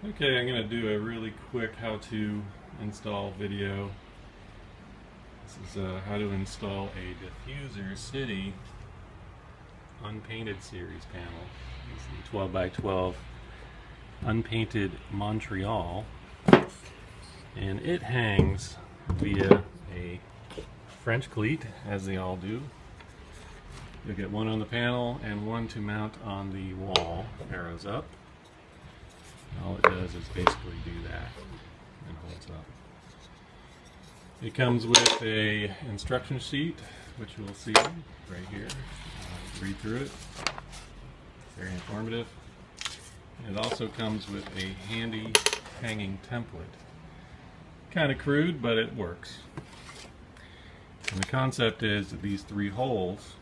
Okay, I'm going to do a really quick how-to install video. This is how to install a Diffuser City unpainted series panel. It's the 12 by 12 unpainted Montreal, and it hangs via a French cleat, as they all do. You'll get one on the panel and one to mount on the wall, arrows up. All it does is basically do that and holds up. It comes with a instruction sheet, which you will see right here. Read through it. Very informative. And it also comes with a handy hanging template. Kind of crude, but it works. And the concept is that these three holes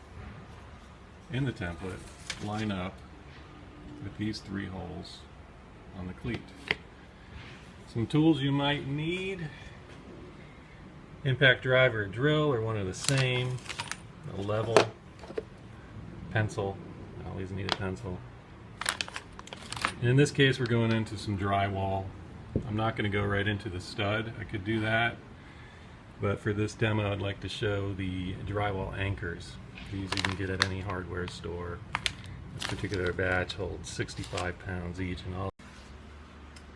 in the template line up with these three holes on the cleat. Some tools you might need: impact driver, or drill, or one of the same, a level, pencil. I always need a pencil. And in this case we're going into some drywall. I'm not going to go right into the stud. I could do that, but for this demo I'd like to show the drywall anchors. These you can get at any hardware store. This particular batch holds 65 pounds each, and all.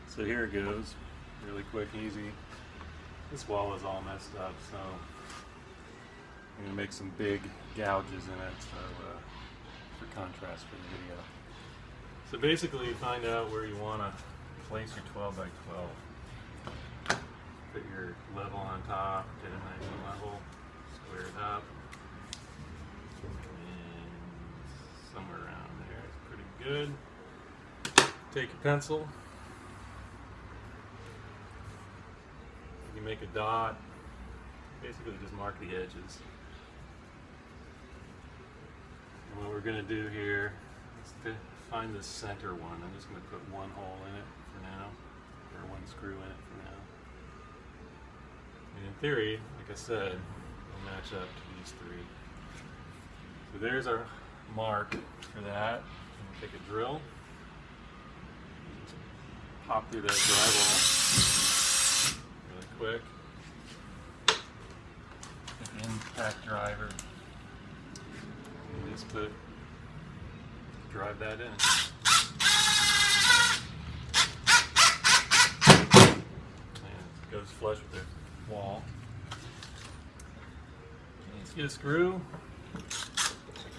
So here it goes, really quick, easy. This wall is all messed up, so I'm going to make some big gouges in it for contrast for the video. So basically you find out where you want to place your 12 by 12. Put your level on top, get it nice and level, square it up, and somewhere around there is pretty good. Take your pencil, you make a dot, basically just mark the edges. And what we're going to do here is to find the center one. I'm just going to put one hole in it for now, or one screw in it for now. And in theory, like I said, it'll match up to these three. So there's our mark for that. I'm going to take a drill, pop through that drywall quick. An impact driver. You just drive that in. And it goes flush with the wall. Let's get a screw.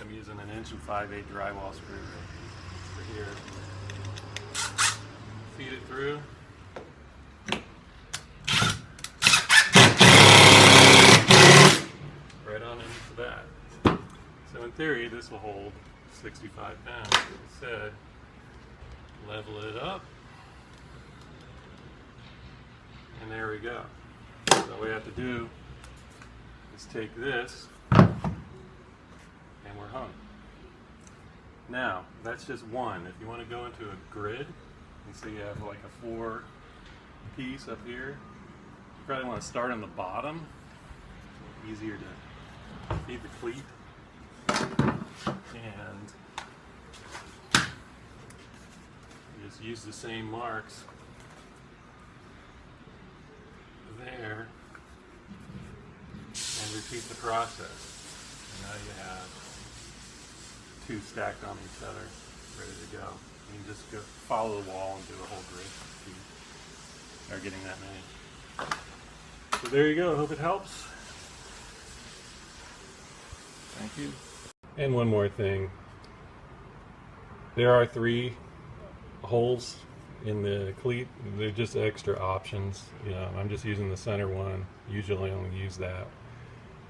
I'm using an 1 5/8" drywall screw for here. Feed it through. That. So in theory this will hold 65 pounds. Like I said, level it up, and there we go. So all we have to do is take this and we're hung. Now that's just one. If you want to go into a grid and so you have like a 4 piece up here, you probably want to start on the bottom. Easier to feed the cleat, and you just use the same marks there and repeat the process. And now you have 2 stacked on each other, ready to go. You can just go follow the wall and do a whole grid if you are getting that many. So there you go. I hope it helps. Thank you. And one more thing. There are 3 holes in the cleat. They're just extra options. You know, I'm just using the center one. Usually I only use that.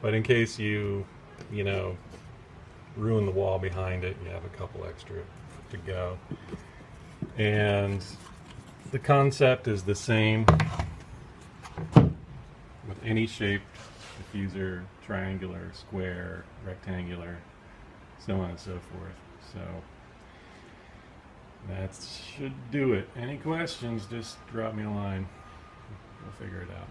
But in case you ruin the wall behind it, you have a couple extra to go. And the concept is the same with any shaped diffuser, triangular, square, rectangular, so on and so forth. So that should do it. Any questions, just drop me a line. We'll figure it out.